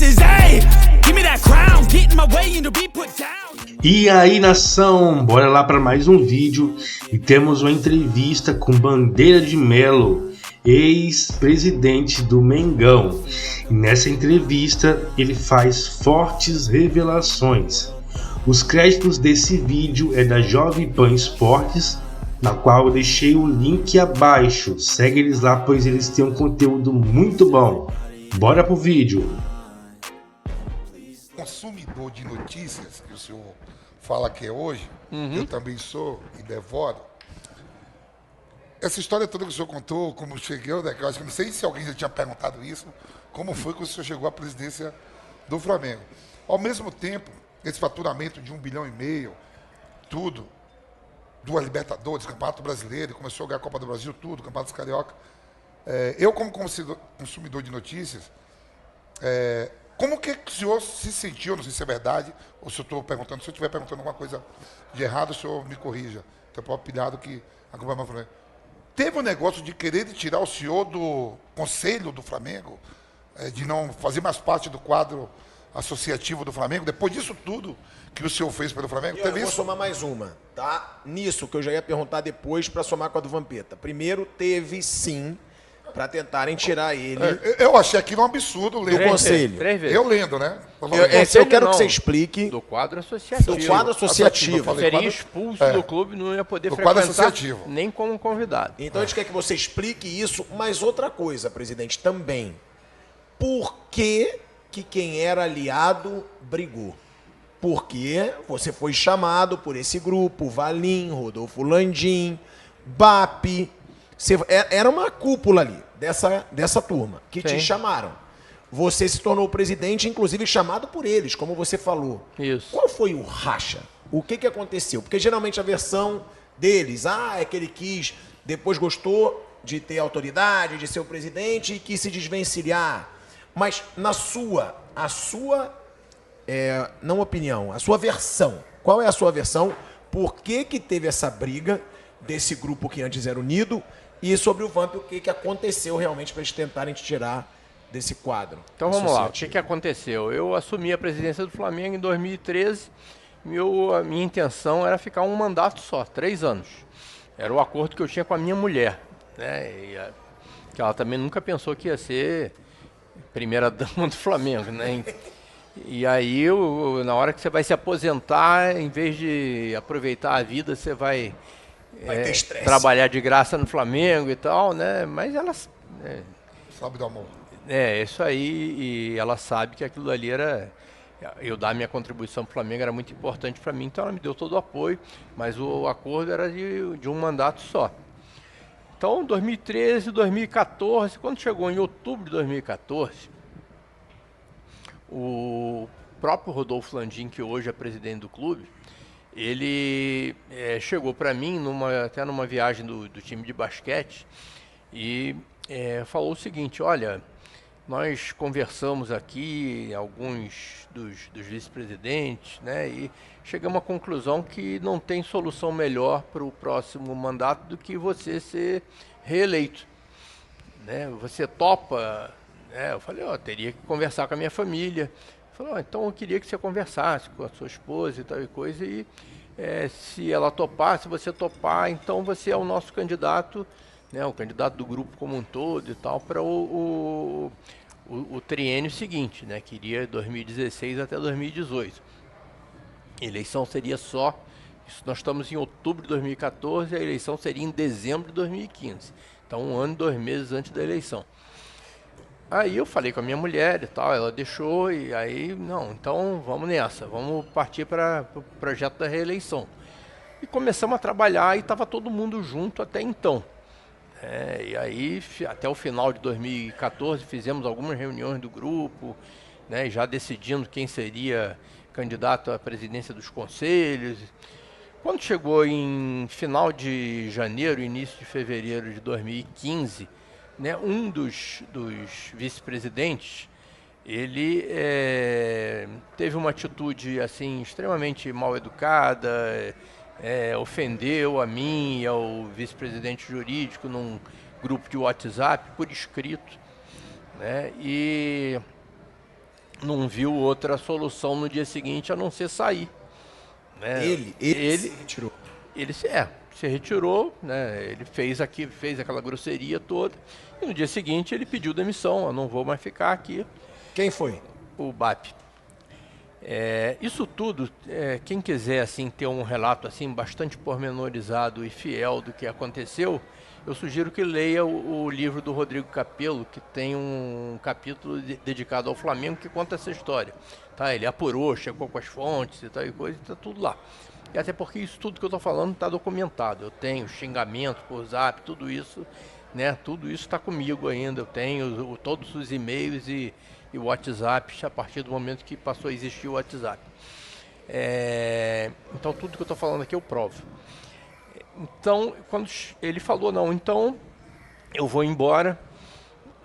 pieces, hey. Give me that crown, get in my way and to be put down. E aí, nação, bora lá para mais um vídeo e temos uma entrevista com Bandeira de Melo, ex-presidente do Mengão. E nessa entrevista ele faz fortes revelações. Os créditos desse vídeo é da Jovem Pan Esportes, na qual eu deixei o link abaixo. Segue eles lá, pois eles têm um conteúdo muito bom. Bora pro vídeo. Consumidor de notícias, que o senhor fala que é hoje, eu também sou e devoro. Essa história toda que o senhor contou, como cheguei, né, que eu acho que não sei se alguém já tinha perguntado isso, como foi que o senhor chegou à presidência do Flamengo. Ao mesmo tempo, esse faturamento de 1,5 bilhão, tudo, 2 Libertadores, Campeonato Brasileiro, começou a jogar a Copa do Brasil, tudo, Campeonato Carioca. Eu, como consumidor de notícias, como que o senhor se sentiu, não sei se é verdade, ou se eu estou perguntando, se eu estiver perguntando alguma coisa de errado, o senhor me corrija. Tem o próprio pilhado que acompanha o Flamengo. Teve um negócio de querer tirar o senhor do conselho do Flamengo, de não fazer mais parte do quadro associativo do Flamengo, depois disso tudo que o senhor fez pelo Flamengo? Eu vou somar mais uma, tá? Nisso que eu já ia perguntar depois para somar com a do Vampeta. Primeiro, teve sim, para tentarem tirar ele eu achei aquilo um absurdo do conselho. 3 vezes. Eu lendo, né? Eu quero que você explique Do quadro associativo. do quadro associativo. Falei Seria quadro- expulso do clube, não ia poder Do quadro frequentar associativo. nem como convidado. Então a gente quer que você explique isso, mas outra coisa, presidente, também. Por que quem era aliado brigou? Porque você foi chamado por esse grupo, Valim, Rodolfo Landim, BAP. Era uma cúpula ali, dessa turma, que te Sim. chamaram. Você se tornou presidente, inclusive chamado por eles, como você falou. Isso. Qual foi o racha? O que aconteceu? Porque geralmente a versão deles, é que ele quis, depois gostou de ter autoridade, de ser o presidente e quis se desvencilhar. Mas a sua não opinião, a sua versão. Qual é a sua versão? Por que teve essa briga desse grupo que antes era unido? E sobre o Vamp, o que aconteceu realmente para eles tentarem te tirar desse quadro? Então vamos lá, o associativo? que aconteceu? Eu assumi a presidência do Flamengo em 2013, a minha intenção era ficar um mandato só, 3 anos. Era o acordo que eu tinha com a minha mulher, né? Que ela também nunca pensou que ia ser primeira dama do Flamengo, né? E aí, na hora que você vai se aposentar, em vez de aproveitar a vida, você vai ter estresse. trabalhar de graça no Flamengo e tal, né? Mas ela... Sabe do amor. isso aí, e ela sabe que aquilo ali era... Eu dar minha contribuição para o Flamengo era muito importante para mim, então ela me deu todo o apoio, mas o acordo era de um mandato só. Então, 2013, 2014, quando chegou em outubro de 2014, o próprio Rodolfo Landim, que hoje é presidente do clube, ele chegou para mim, até numa viagem do time de basquete, e falou o seguinte: olha, nós conversamos aqui, alguns dos vice-presidentes, né, e chegamos à conclusão que não tem solução melhor para o próximo mandato do que você ser reeleito, né? Você topa? Eu falei, teria que conversar com a minha família. Ele falou, então eu queria que você conversasse com a sua esposa e tal e coisa, e se ela topar, se você topar, então você é o nosso candidato, né, o candidato do grupo como um todo e tal, para o triênio seguinte, né, que iria 2016 até 2018. A eleição seria nós estamos em outubro de 2014, a eleição seria em dezembro de 2015. Então 1 ano e 2 meses antes da eleição. Aí eu falei com a minha mulher e tal, ela deixou, e aí, não, então vamos nessa, vamos partir para o projeto da reeleição. E começamos a trabalhar e estava todo mundo junto até então. E aí, até o final de 2014, fizemos algumas reuniões do grupo, né, já decidindo quem seria candidato à presidência dos conselhos. Quando chegou em final de janeiro, início de fevereiro de 2015, né, um dos vice-presidentes, ele teve uma atitude assim extremamente mal educada, ofendeu a mim e ao vice-presidente jurídico num grupo de WhatsApp por escrito, né, e não viu outra solução no dia seguinte a não ser sair. Né? Ele se retirou. Ele se retirou, né? Ele fez aquela grosseria toda, e no dia seguinte ele pediu demissão. Eu não vou mais ficar aqui. Quem foi? O BAP. Isso tudo, quem quiser assim ter um relato assim bastante pormenorizado e fiel do que aconteceu, eu sugiro que leia o livro do Rodrigo Capello, que tem um capítulo dedicado ao Flamengo que conta essa história. Tá? Ele apurou, chegou com as fontes e tal e coisa, está tudo lá. E até porque isso tudo que eu estou falando está documentado. Eu tenho xingamento por zap, tudo isso, né? Tudo isso está comigo ainda. Eu tenho todos os e-mails e o WhatsApp a partir do momento que passou a existir o WhatsApp. Então tudo que eu estou falando aqui eu provo. Então, quando ele falou, não, então eu vou embora,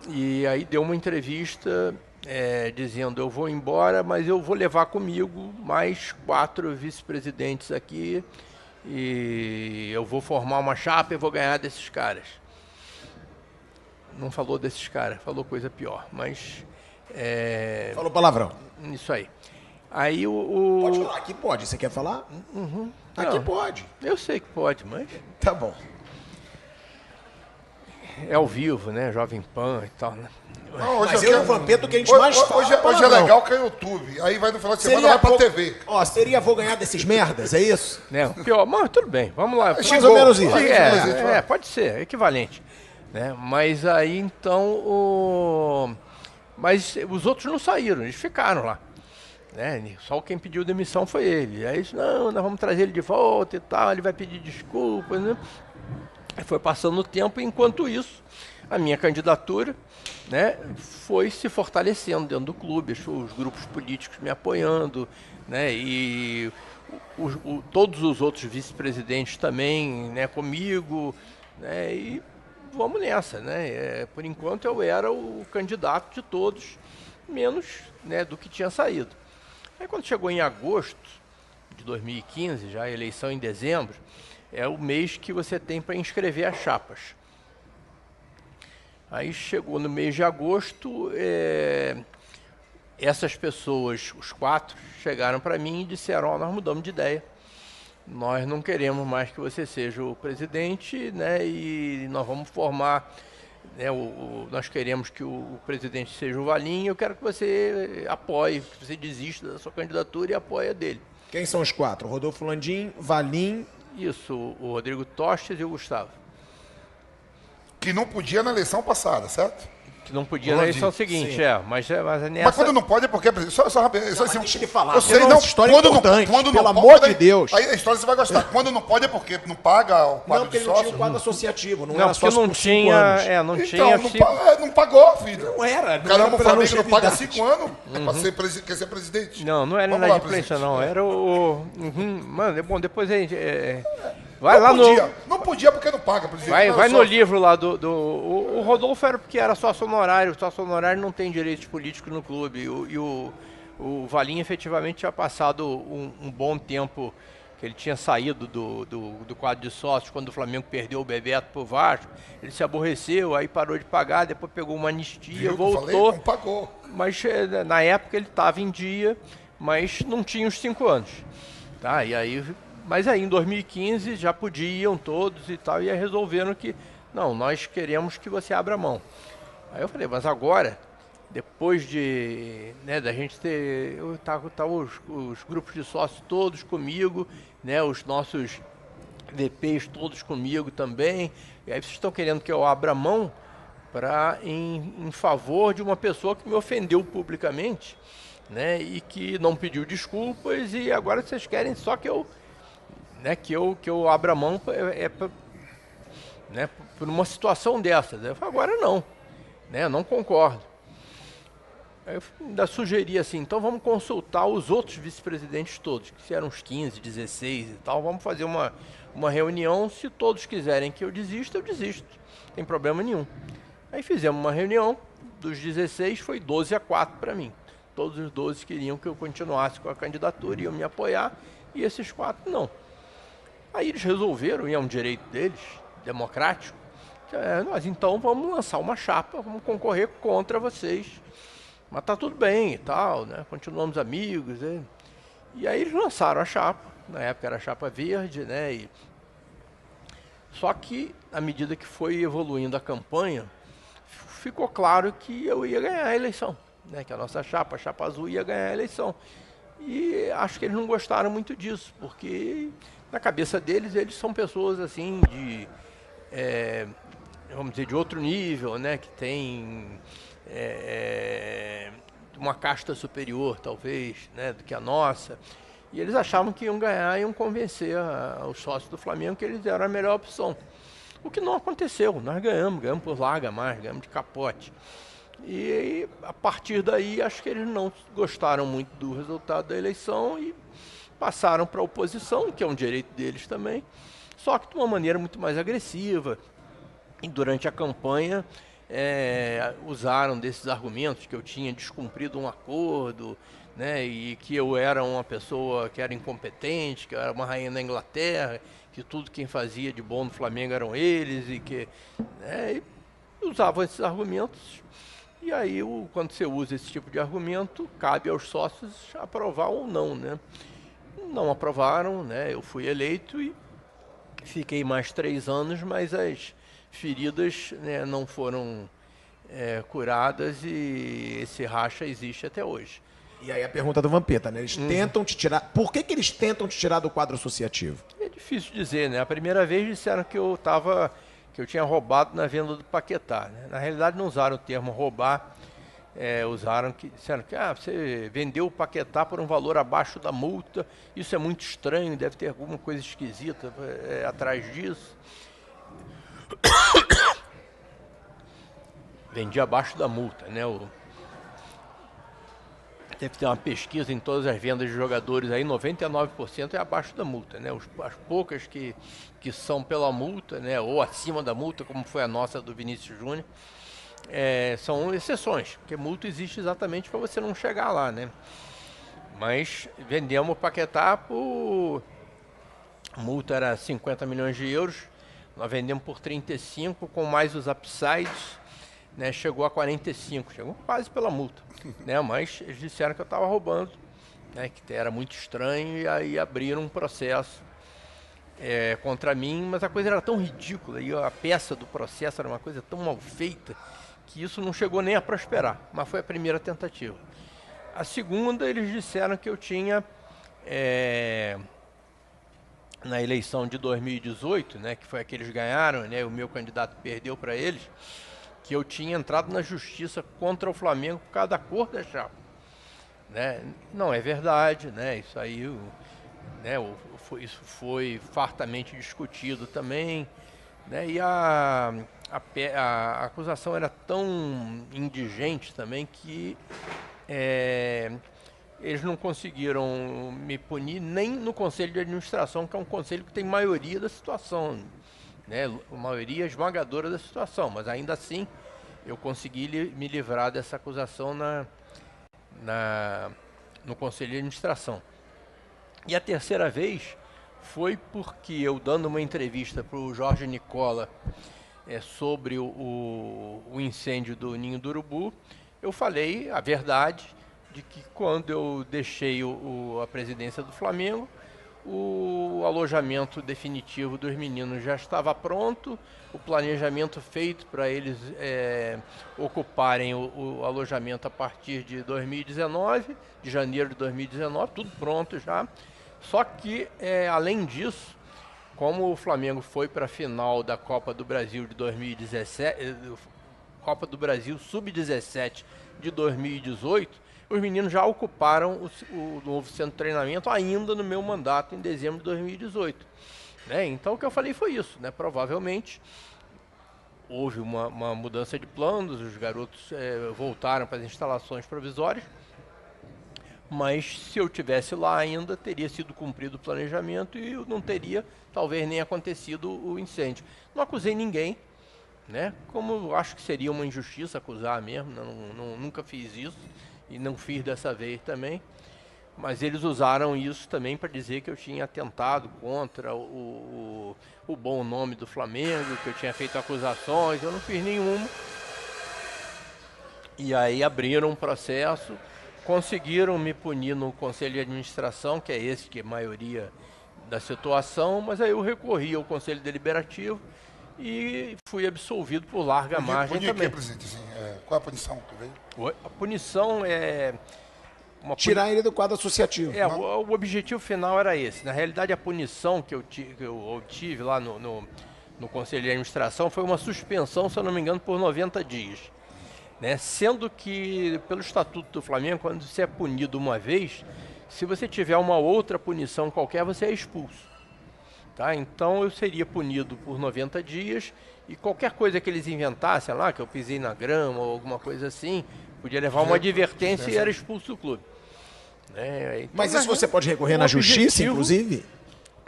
e aí deu uma entrevista dizendo, eu vou embora, mas eu vou levar comigo mais 4 vice-presidentes aqui, e eu vou formar uma chapa e vou ganhar desses caras. Não falou desses caras, falou coisa pior, mas... Falou palavrão. Isso aí. Aí Pode falar, aqui pode. Você quer falar? Uhum. Aqui Não, pode. eu sei que pode, mas Tá bom. é ao vivo, né? Jovem Pan e tal, né? Não, Mas eu eu e o quero- Vampeta, o que a gente hoje, mais fala hoje é palavrão. legal que é YouTube. Aí vai no final de semana, vai pra TV. Seria vou ganhar desses merdas, é isso? Né? Pior, mas tudo bem, vamos lá. Mais ou menos isso. Pode ser, é equivalente. Né? Mas aí então mas os outros não saíram, eles ficaram lá. Né? Só quem pediu demissão foi ele. Aí disse, não, nós vamos trazer ele de volta e tal, ele vai pedir desculpas, né? Aí foi passando o tempo, e enquanto isso, a minha candidatura, né, foi se fortalecendo dentro do clube, os grupos políticos me apoiando, né, e todos os outros vice-presidentes também, né, comigo, né, e vamos nessa, né? Por enquanto eu era o candidato de todos, menos, né, do que tinha saído. Aí quando chegou em agosto de 2015, já a eleição em dezembro, é o mês que você tem para inscrever as chapas. Aí chegou no mês de agosto, essas pessoas, os 4, chegaram para mim e disseram, nós mudamos de ideia. Nós não queremos mais que você seja o presidente, né, e nós vamos formar, né, nós queremos que o presidente seja o Valim, eu quero que você apoie, que você desista da sua candidatura e apoie a dele. Quem são os 4? Rodolfo Landim, Valim... Isso, o Rodrigo Tostes e o Gustavo. Que não podia na eleição passada, certo? Que não podia na eleição seguinte, mas nessa... Mas quando não pode é porque... Só rapidinho, Mas deixa ele falar, eu sei, porque não, essa história é quando importante, quando pelo pode, amor de Deus. Aí a história você vai gostar. Quando não pode é porque não paga o Não, quadro porque de ele não tinha sócio. o quadro associativo, não Não, era porque sócio não por 5 tinha, anos. não Então, tinha... não pagou, filho. Não era. Caramba, o pra Flamengo não paga longevidade. 5 anos pra ser quer ser presidente. Não era Vamos lá, inadimplência, presidente. não. Era mano, bom, depois a gente... vai lá Não podia porque não paga, presidente. Vai Não, no só- livro lá o Rodolfo era porque era sócio honorário. O sócio honorário não tem direitos políticos no clube. E o Valim efetivamente tinha passado um bom tempo que ele tinha saído do quadro de sócios quando o Flamengo perdeu o Bebeto pro Vasco. Ele se aborreceu, aí parou de pagar, depois pegou uma anistia, Viu que eu voltou. falei? Não pagou. Mas na época ele estava em dia, mas não tinha os 5 anos. Tá? E aí, mas aí em 2015 já podiam todos e tal, e aí resolveram que, não, nós queremos que você abra mão. Aí eu falei, mas agora, depois de, né, da gente ter, os grupos de sócios todos comigo, né, os nossos VPs todos comigo também, e aí vocês estão querendo que eu abra mão em favor de uma pessoa que me ofendeu publicamente, né, e que não pediu desculpas, e agora vocês querem só que eu, né, que eu abra mão né, por uma situação dessas. Eu falei, agora não, né, eu não concordo. Aí eu ainda sugeri assim, então vamos consultar os outros vice-presidentes todos, que eram uns 15, 16 e tal, vamos fazer uma reunião, se todos quiserem que eu desisto, não tem problema nenhum. Aí fizemos uma reunião, dos 16 foi 12-4 para mim. Todos os 12 queriam que eu continuasse com a candidatura, iam me apoiar, e esses 4 não. Aí eles resolveram, e é um direito deles, democrático, nós então vamos lançar uma chapa, vamos concorrer contra vocês, mas tá tudo bem e tal, né? Continuamos amigos. E aí eles lançaram a chapa, na época era a chapa verde, né? Só que, à medida que foi evoluindo a campanha, ficou claro que eu ia ganhar a eleição, né? Que a nossa chapa, a chapa azul, ia ganhar a eleição. E acho que eles não gostaram muito disso, porque na cabeça deles, eles são pessoas assim de, vamos dizer, de outro nível, né? Que tem uma casta superior, talvez, né? Do que a nossa. E eles achavam que iam ganhar e iam convencer os sócios do Flamengo que eles eram a melhor opção. O que não aconteceu, nós ganhamos por larga mais, ganhamos de capote. E a partir daí, acho que eles não gostaram muito do resultado da eleição e passaram para a oposição, que é um direito deles também, só que de uma maneira muito mais agressiva. E durante a campanha, usaram desses argumentos que eu tinha descumprido um acordo, né, e que eu era uma pessoa que era incompetente, que eu era uma rainha da Inglaterra, que tudo quem fazia de bom no Flamengo eram eles, e que e usavam esses argumentos. E aí, quando você usa esse tipo de argumento, cabe aos sócios aprovar ou não, né? Não aprovaram, né? Eu fui eleito e fiquei mais 3 anos, mas as feridas, né, não foram curadas e esse racha existe até hoje. E aí a pergunta do Vampeta, né? Eles tentam te tirar... Por que eles tentam te tirar do quadro associativo? É difícil dizer, né? A primeira vez disseram que eu tinha roubado na venda do Paquetá, né? Na realidade não usaram o termo roubar, disseram que você vendeu o Paquetá por um valor abaixo da multa, isso é muito estranho, deve ter alguma coisa esquisita atrás disso. Vendi abaixo da multa, né? Deve ter uma pesquisa em todas as vendas de jogadores aí, 99% é abaixo da multa, né? As poucas que são pela multa, né? Ou acima da multa, como foi a nossa do Vinícius Júnior, são exceções, porque multa existe exatamente para você não chegar lá, né? Mas vendemos o Paquetá a multa era 50 milhões de euros, nós vendemos por 35, com mais os upsides, né? Chegou a 45, chegou quase pela multa. Né, mas eles disseram que eu estava roubando, né, que era muito estranho, e aí abriram um processo contra mim, mas a coisa era tão ridícula, e a peça do processo era uma coisa tão mal feita, que isso não chegou nem a prosperar, mas foi a primeira tentativa. A segunda, eles disseram que eu tinha, na eleição de 2018, né, que foi a que eles ganharam, né, o meu candidato perdeu para eles, que eu tinha entrado na justiça contra o Flamengo por causa da cor da chapa, né? Não é verdade, né? Isso aí, né? Isso foi fartamente discutido também, né? E a acusação era tão indigente também que eles não conseguiram me punir nem no Conselho de Administração, que é um conselho que tem maioria da situação, né, a maioria esmagadora da situação, mas ainda assim eu consegui me livrar dessa acusação no Conselho de Administração. E a terceira vez foi porque eu, dando uma entrevista para o Jorge Nicola sobre o incêndio do Ninho do Urubu, eu falei a verdade de que quando eu deixei a presidência do Flamengo, o alojamento definitivo dos meninos já estava pronto, o planejamento feito para eles ocuparem o alojamento a partir de 2019, de janeiro de 2019, tudo pronto já. Só que, além disso, como o Flamengo foi para a final da Copa do Brasil de 2017, Copa do Brasil Sub-17 de 2018, os meninos já ocuparam o novo centro de treinamento ainda no meu mandato em dezembro de 2018. Né? Então o que eu falei foi isso, né? Provavelmente houve uma mudança de planos, os garotos voltaram para as instalações provisórias, mas se eu tivesse lá ainda, teria sido cumprido o planejamento e não teria talvez nem acontecido o incêndio. Não acusei ninguém, né? Como eu acho que seria uma injustiça acusar mesmo, nunca fiz isso. E não fiz dessa vez também, mas eles usaram isso também para dizer que eu tinha atentado contra o bom nome do Flamengo, que eu tinha feito acusações. Eu não fiz nenhuma, E aí abriram um processo, conseguiram me punir no Conselho de Administração, que é esse que é a maioria da situação, mas aí eu recorri ao Conselho Deliberativo e fui absolvido por larga margem também. Presidente? Assim, qual é a punição que veio? A punição é... Tirar ele do quadro associativo. O objetivo final era esse. Na realidade, a punição que eu obtive lá no Conselho de Administração foi uma suspensão, se eu não me engano, por 90 dias. Né? Sendo que, pelo Estatuto do Flamengo, quando você é punido uma vez, se você tiver uma outra punição qualquer, você é expulso. Tá? Então, eu seria punido por 90 dias e qualquer coisa que eles inventassem lá, que eu pisei na grama ou alguma coisa assim, podia levar uma advertência e era expulso do clube. Então, mas isso você pode recorrer na justiça, inclusive?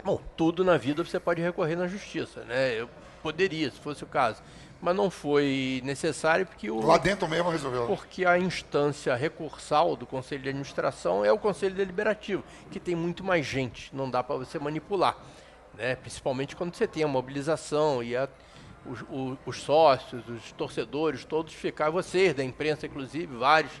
Bom, tudo na vida você pode recorrer na justiça, né? Eu poderia, se fosse o caso. Mas não foi necessário porque lá dentro mesmo resolveu. Porque a instância recursal do Conselho de Administração é o Conselho Deliberativo, que tem muito mais gente, não dá para você manipular, né? Principalmente quando você tem a mobilização e os sócios, os torcedores, todos ficaram, vocês da imprensa inclusive, vários,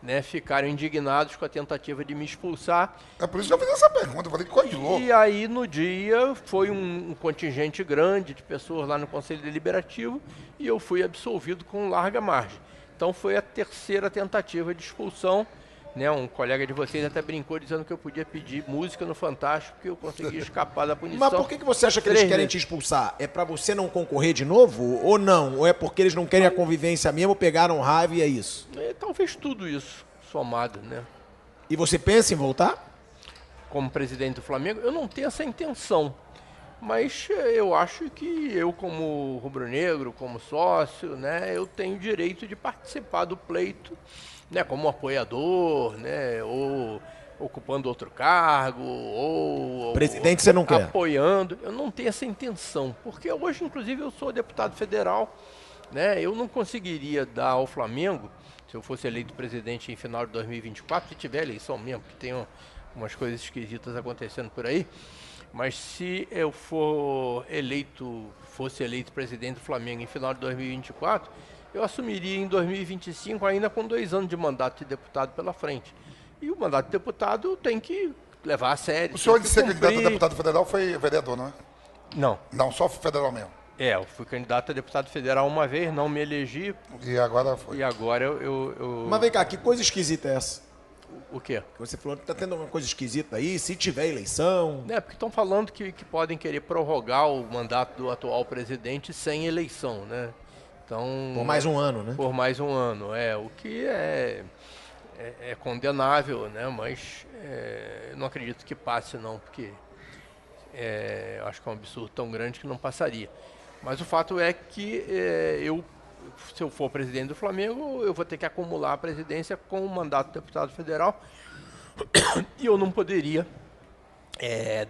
né, ficaram indignados com a tentativa de me expulsar. É por isso que eu fiz essa pergunta, eu falei que coisa de louco. E aí, no dia, foi um contingente grande de pessoas lá no Conselho Deliberativo e eu fui absolvido com larga margem. Então, foi a terceira tentativa de expulsão. Né, um colega de vocês até brincou dizendo que eu podia pedir música no Fantástico porque eu conseguia escapar da punição. Mas por que você acha que eles querem te expulsar? É pra você não concorrer de novo? Ou não? Ou é porque eles não querem a convivência mesmo, pegaram raiva e é isso? Talvez tudo isso somado, né? E você pensa em voltar? Como presidente do Flamengo, eu não tenho essa intenção. Mas eu acho que eu, como rubro-negro, como sócio, né, eu tenho direito de participar do pleito, né, como apoiador, né, ou ocupando outro cargo, ou presidente você não quer? Apoiando. Eu não tenho essa intenção, porque hoje, inclusive, eu sou deputado federal, né, eu não conseguiria dar ao Flamengo, se eu fosse eleito presidente em final de 2024, se tiver eleição mesmo, que tem umas coisas esquisitas acontecendo por aí, mas se eu fosse eleito presidente do Flamengo em final de 2024, eu assumiria em 2025 ainda com 2 anos de mandato de deputado pela frente. E o mandato de deputado tem que levar a sério. O senhor de ser candidato a deputado federal foi vereador, não é? Não. Não, só federal mesmo. Eu fui candidato a deputado federal uma vez, não me elegi. E agora foi. E agora eu... Mas vem cá, que coisa esquisita é essa? O quê? Você falou que tá tendo uma coisa esquisita aí, se tiver eleição... Porque estão falando que podem querer prorrogar o mandato do atual presidente sem eleição, né? Então, por mais um ano, né? Por mais um ano, o que é condenável, né? Mas eu não acredito que passe não, porque eu acho que é um absurdo tão grande que não passaria. Mas o fato é que se eu for presidente do Flamengo, eu vou ter que acumular a presidência com o mandato de deputado federal e eu não poderia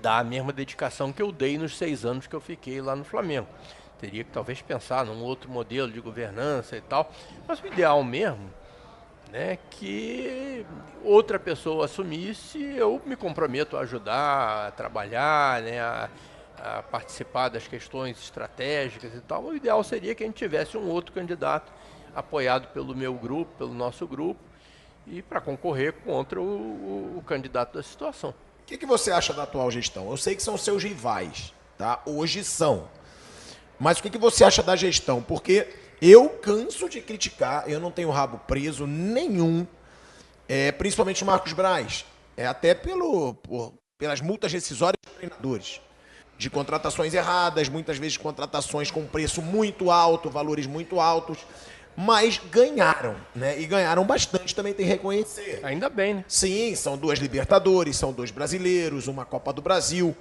dar a mesma dedicação que eu dei nos 6 anos que eu fiquei lá no Flamengo. Teria que talvez pensar num outro modelo de governança e tal, mas o ideal mesmo, né, que outra pessoa assumisse, eu me comprometo a ajudar, a trabalhar, né, a participar das questões estratégicas e tal. O ideal seria que a gente tivesse um outro candidato apoiado pelo meu grupo, pelo nosso grupo, e para concorrer contra o candidato da situação. O que você acha da atual gestão? Eu sei que são seus rivais, tá? Hoje são. Mas o que você acha da gestão? Porque eu canso de criticar, eu não tenho rabo preso nenhum, principalmente o Marcos Braz, até pelas multas rescisórias dos treinadores, de contratações erradas, muitas vezes contratações com preço muito alto, valores muito altos, mas ganharam, né? E ganharam bastante, também tem que reconhecer. Ainda bem, né? Sim, são 2 Libertadores, são 2 brasileiros, uma Copa do Brasil.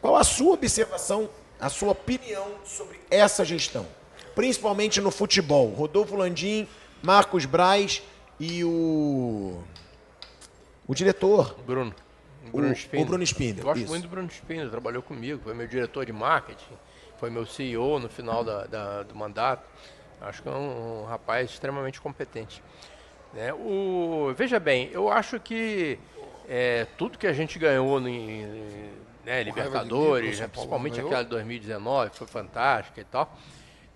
Qual a sua observação, a sua opinião sobre essa gestão? Principalmente no futebol. Rodolfo Landim, Marcos Braz e o diretor. Bruno Spindler. O Bruno Spindler. Gosto muito do Bruno Spindler, trabalhou comigo, foi meu diretor de marketing, foi meu CEO no final do mandato. Acho que é um rapaz extremamente competente. Né? Veja bem, eu acho que tudo que a gente ganhou Libertadores, principalmente aquela de 2019, foi fantástica e tal.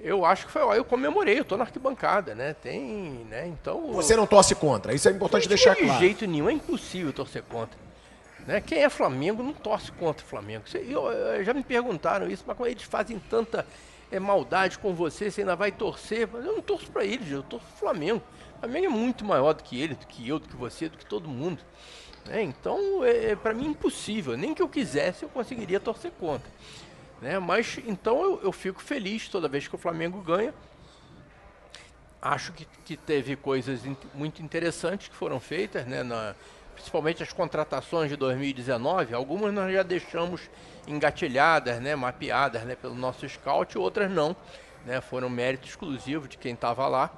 Eu acho que foi, eu comemorei, eu tô na arquibancada, né? Tem, né? Então. Você não torce contra, isso é importante deixar De claro. jeito nenhum, é impossível torcer contra. Né? Quem é Flamengo não torce contra o Flamengo. Já me perguntaram isso, mas como eles fazem tanta maldade com você, você ainda vai torcer? Mas eu não torço para eles, eu torço pro Flamengo. O Flamengo é muito maior do que ele, do que eu, do que você, do que todo mundo. Né? Então, para mim, impossível. Nem que eu quisesse, eu conseguiria torcer contra. Né? Mas, então, eu fico feliz toda vez que o Flamengo ganha. Acho que teve coisas muito interessantes que foram feitas, né? Principalmente as contratações de 2019, algumas nós já deixamos engatilhadas, né, mapeadas, né, pelo nosso scout, outras não, né, foram mérito exclusivo de quem estava lá.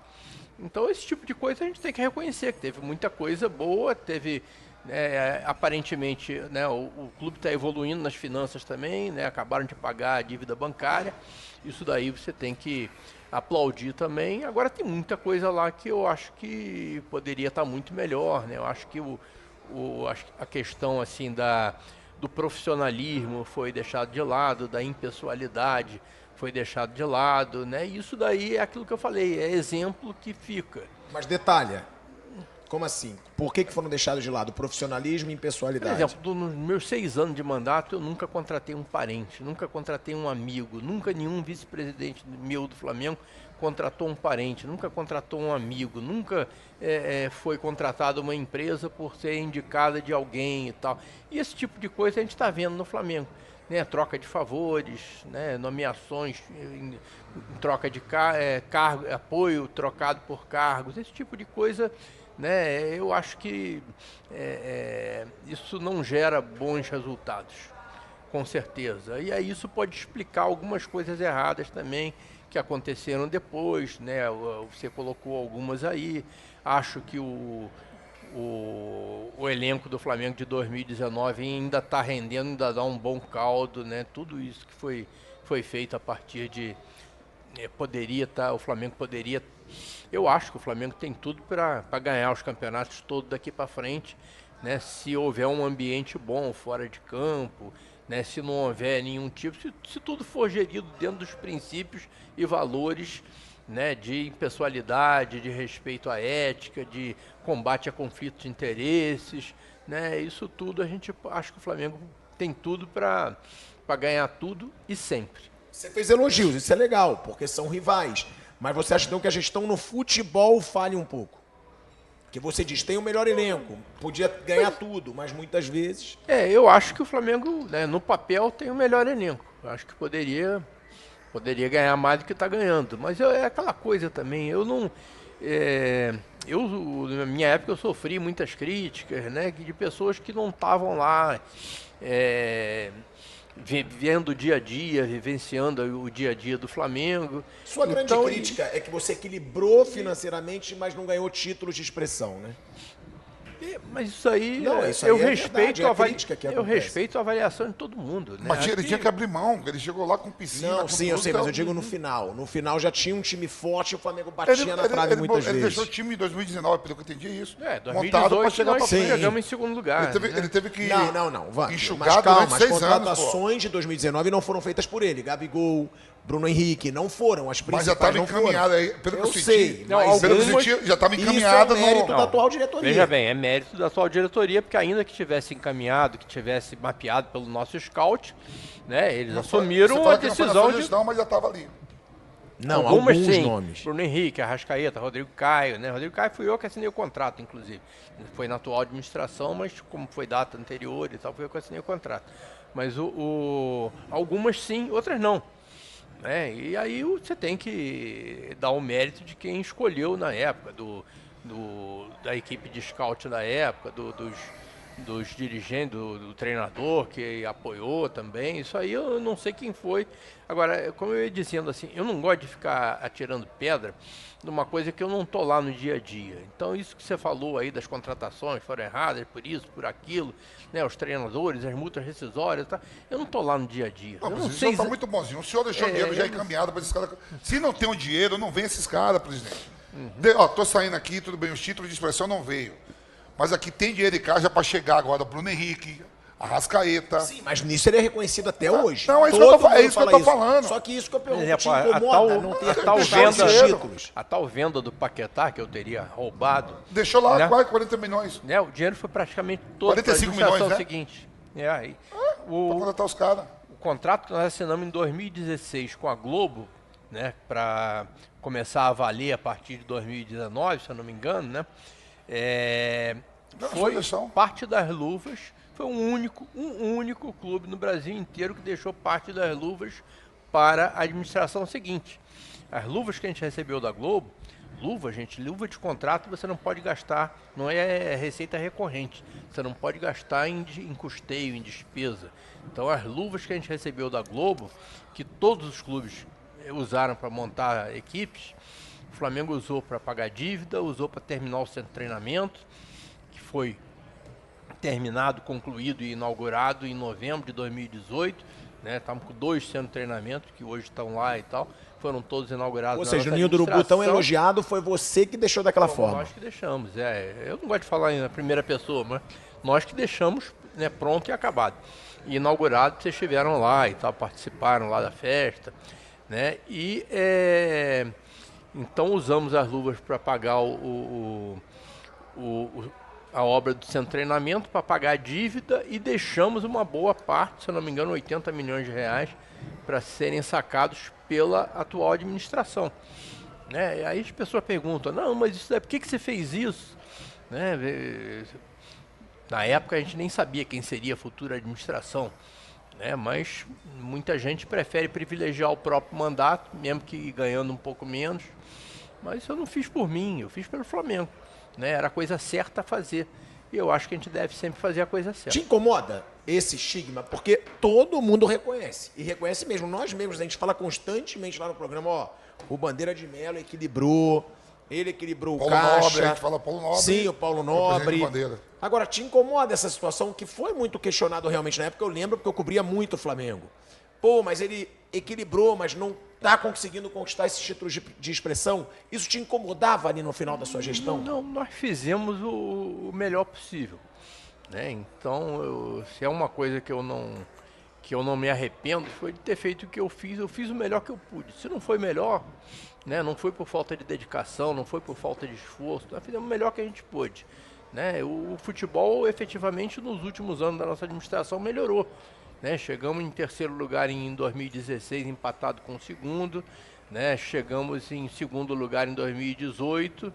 Então esse tipo de coisa a gente tem que reconhecer, que teve muita coisa boa, teve, aparentemente, né, o clube está evoluindo nas finanças também, né, acabaram de pagar a dívida bancária, isso daí você tem que aplaudir também. Agora tem muita coisa lá que eu acho que poderia estar muito melhor, né, eu acho que a questão assim do profissionalismo foi deixado de lado, da impessoalidade foi deixado de lado, né? E isso daí é aquilo que eu falei, é exemplo que fica. Mas detalha, como assim? Por que foram deixados de lado? Profissionalismo e impessoalidade? Por exemplo, nos meus 6 anos de mandato, eu nunca contratei um parente, nunca contratei um amigo, nunca nenhum vice-presidente meu do Flamengo contratou um parente, nunca contratou um amigo, nunca foi contratada uma empresa por ser indicada de alguém e tal. E esse tipo de coisa a gente está vendo no Flamengo. Né? Troca de favores, né? Nomeações em troca de cargo, apoio trocado por cargos, esse tipo de coisa, né? Eu acho que isso não gera bons resultados, com certeza. E aí isso pode explicar algumas coisas erradas também que aconteceram depois, né? Você colocou algumas aí. Acho que o elenco do Flamengo de 2019 ainda está rendendo, ainda dá um bom caldo, né? Tudo isso que foi feito a partir de o Flamengo poderia. Eu acho que o Flamengo tem tudo para ganhar os campeonatos todos daqui para frente, né? Se houver um ambiente bom fora de campo, né? Se não houver nenhum tipo, se tudo for gerido dentro dos princípios e valores, né, de impessoalidade, de respeito à ética, de combate a conflitos de interesses, né? Isso tudo a gente acha que o Flamengo tem tudo para ganhar tudo e sempre. Você fez elogios, isso é legal, porque são rivais. Mas você acha então que a gestão no futebol falha um pouco? Que você diz, tem o melhor elenco, podia ganhar tudo, mas muitas vezes... Eu acho que o Flamengo, né, no papel, tem o melhor elenco. Eu acho que poderia ganhar mais do que está ganhando. Mas é aquela coisa também, eu não... na minha época eu sofri muitas críticas, né, de pessoas que não estavam lá vivendo o dia a dia, vivenciando o dia a dia do Flamengo. Sua grande crítica é que você equilibrou financeiramente, mas não ganhou títulos de expressão, né? Mas isso aí, eu respeito a avaliação de todo mundo. Né? Mas ele tinha que abrir mão, ele chegou lá com piscina. Não, sim, eu sei, mas eu digo no final. No final já tinha um time forte e o Flamengo batia na trave muitas vezes. Ele deixou o time em 2019, pelo que eu entendi isso. 2018 para chegar para frente. Chegamos em segundo lugar. Ele teve que enxugar durante 6 anos. As contratações de 2019 não foram feitas por ele. Gabigol, Bruno Henrique, não foram. As principais mas já estava encaminhada aí, pelo que eu senti. Pelo que eu senti, já estava encaminhada. Isso é mérito da atual diretoria. Veja bem, é mérito da atual diretoria, porque ainda que tivesse encaminhado, que tivesse mapeado pelo nosso scout, né, eles assumiram a decisão de... Não, mas já estava ali. Não, alguns nomes. Bruno Henrique, Arrascaeta, Rodrigo Caio, né? Rodrigo Caio fui eu que assinei o contrato, inclusive. Foi na atual administração, mas como foi data anterior e tal, fui eu que assinei o contrato. Mas algumas sim, outras não. E aí você tem que dar o mérito de quem escolheu na época, da equipe de scout da época, dos dirigentes, do treinador que apoiou também. Isso aí eu não sei quem foi. Agora, como eu ia dizendo assim, eu não gosto de ficar atirando pedra numa coisa que eu não estou lá no dia a dia. Então isso que você falou aí das contratações foram erradas, por isso, por aquilo, né, os treinadores, as multas rescisórias, tá? Eu não estou lá no dia a dia. Não, mas isso está muito bonzinho. O senhor deixou o dinheiro já encaminhado para esses caras. Se não tem o dinheiro, não vem esses caras, presidente. Estou saindo aqui, tudo bem, os títulos de expressão não veio. Mas aqui tem dinheiro de caixa para chegar agora. Bruno Henrique, Arrascaeta. Sim, mas nisso ele é reconhecido até hoje. Não, é isso Todo que eu mundo tô fala falando. isso. Só que isso que eu Por pergunto, exemplo, te incomoda não ter títulos. a tal venda do Paquetá que eu teria roubado, Deixou lá né? quase 40 milhões. né? O dinheiro foi praticamente todo 45 para a milhões, né? seguinte. Aí, Pra contratar os caras. o contrato que nós assinamos em 2016 com a Globo, né, para começar a valer a partir de 2019, se eu não me engano, né, Não, foi seleção. parte das luvas, foi um único clube no Brasil inteiro que deixou parte das luvas para a administração seguinte. As luvas que a gente recebeu da Globo, luva de contrato você não pode gastar, não é receita recorrente, você não pode gastar em custeio, em despesa. Então as luvas que a gente recebeu da Globo, que todos os clubes usaram para montar equipes, o Flamengo usou para pagar dívida, usou para terminar o centro de treinamento, que foi terminado, concluído e inaugurado em novembro de 2018, né? Estamos com 2 centros de treinamento que hoje estão lá e tal, foram todos inaugurados. Ou na seja, o nossa Ninho do Urubu tão administração. elogiado foi você que deixou daquela forma. Nós que deixamos, eu não gosto de falar na primeira pessoa, mas nós que deixamos, né, pronto e acabado. E inaugurado, vocês estiveram lá e tal, participaram lá da festa, né? E então usamos as luvas para pagar a obra do centro de treinamento, para pagar a dívida, e deixamos uma boa parte, se eu não me engano, 80 milhões de reais, para serem sacados pela atual administração. Né? E aí as pessoas perguntam, não, mas isso por que você fez isso? Né? Na época a gente nem sabia quem seria a futura administração, né? Mas muita gente prefere privilegiar o próprio mandato, mesmo que ganhando um pouco menos. Mas isso eu não fiz por mim, eu fiz pelo Flamengo. Né? Era a coisa certa a fazer. E eu acho que a gente deve sempre fazer a coisa certa. Te incomoda esse estigma? Porque todo mundo reconhece. E reconhece mesmo. Nós mesmos, a gente fala constantemente lá no programa, ó, o Bandeira de Melo equilibrou, ele equilibrou Paulo o caixa. Nobre, a gente fala Paulo Nobre. Sim, o Paulo o presidente Nobre. Bandeira. Agora, te incomoda essa situação que foi muito questionado realmente na época, eu lembro porque eu cobria muito o Flamengo. Pô, mas ele equilibrou, mas não está conseguindo conquistar esses títulos de expressão. Isso te incomodava ali no final da sua gestão? Não, nós fizemos o melhor possível. Né? Então, se é uma coisa que eu não me arrependo, foi de ter feito o que eu fiz o melhor que eu pude. Se não foi melhor, né, não foi por falta de dedicação, não foi por falta de esforço, nós fizemos o melhor que a gente pôde. Né? O futebol, efetivamente, nos últimos anos da nossa administração, melhorou. Né? Chegamos em terceiro lugar em 2016, empatado com o segundo. Né? Chegamos em segundo lugar em 2018.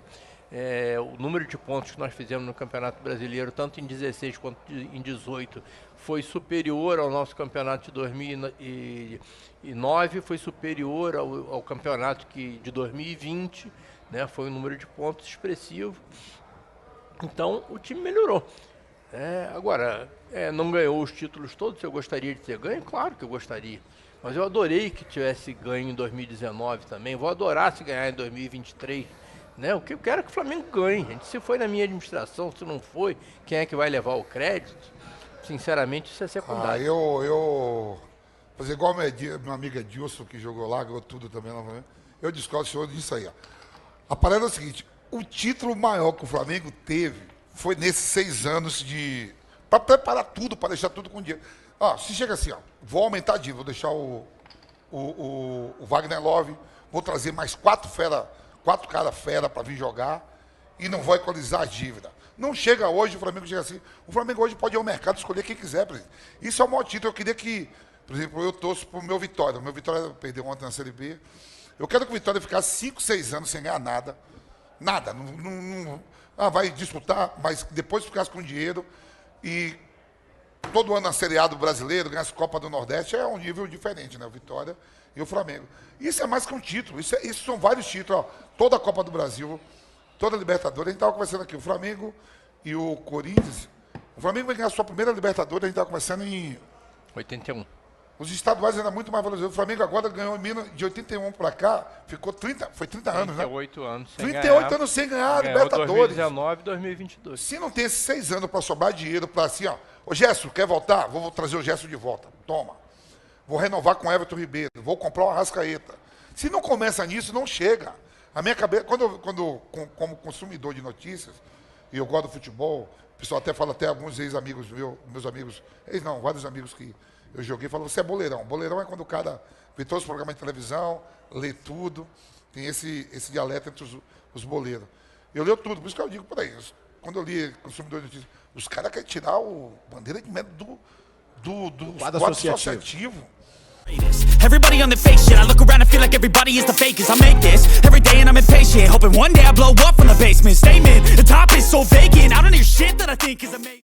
O número de pontos que nós fizemos no Campeonato Brasileiro, tanto em 16 quanto em 18, foi superior ao nosso campeonato de 2009, foi superior ao campeonato de 2020. Né? Foi um número de pontos expressivo. Então, o time melhorou. Agora, não ganhou os títulos todos, eu gostaria de ter ganho? Claro que eu gostaria. Mas eu adorei que tivesse ganho em 2019 também. Vou adorar se ganhar em 2023. Né? O que eu quero é que o Flamengo ganhe. Gente. Se foi na minha administração, se não foi, quem é que vai levar o crédito? Sinceramente, isso é secundário. Eu fazer igual meu amigo Edilson, que jogou lá, ganhou tudo também lá no Flamengo. Eu discordo do senhor disso aí. Ó. A parada é a seguinte, o título maior que o Flamengo teve foi nesses 6 anos para preparar tudo, para deixar tudo com dinheiro. Se chega assim, vou aumentar a dívida, vou deixar o Wagner Love, vou trazer mais 4 caras fera para vir jogar e não vou equalizar a dívida. Não chega hoje, o Flamengo chega assim. O Flamengo hoje pode ir ao mercado escolher quem quiser, presidente. Isso é o maior título. Eu queria que, por exemplo, eu torço pro meu Vitória. O meu Vitória perdeu ontem na Série B. Eu quero que o Vitória ficasse 5, 6 anos sem ganhar nada. Nada. Vai disputar, mas depois ficasse com dinheiro e todo ano na Série A do brasileiro, ganhasse Copa do Nordeste, é um nível diferente, né? O Vitória e o Flamengo. Isso é mais que um título. Isso são vários títulos. Toda a Copa do Brasil, toda a Libertadores. A gente estava conversando aqui, o Flamengo e o Corinthians. O Flamengo vai ganhar a sua primeira Libertadores, a gente estava conversando em 81. Os estaduais ainda muito mais valorizados. O Flamengo agora ganhou de 81 para cá, ficou 30 anos, né? 38 anos sem 38 ganhar. anos sem ganhar a Ganhou Libertadores. 2019 e 2022. Se não tem esses 6 anos para sobrar dinheiro para assim, ô Gerson, quer voltar? Vou trazer o Gerson de volta. Toma. Vou renovar com o Everton Ribeiro. Vou comprar uma Arrascaeta. Se não começa nisso, não chega. A minha cabeça, como consumidor de notícias, e eu gosto do futebol, pessoal até fala, até alguns ex-amigos meus amigos, vários amigos que eu joguei, falam, você é boleirão. Boleirão é quando o cara vê todos os programas de televisão, lê tudo, tem esse dialeto entre os boleiros. Eu leio tudo, por isso que eu digo, peraí, quando eu li Consumidor de Notícias, os caras querem tirar o Bandeira de Melo do quadro associativo. Everybody on the fake shit. I look around and feel like everybody is the fakest. I make this every day and I'm impatient, hoping one day I blow up from the basement. Statement, the top is so vacant. I don't hear shit that I think is amazing.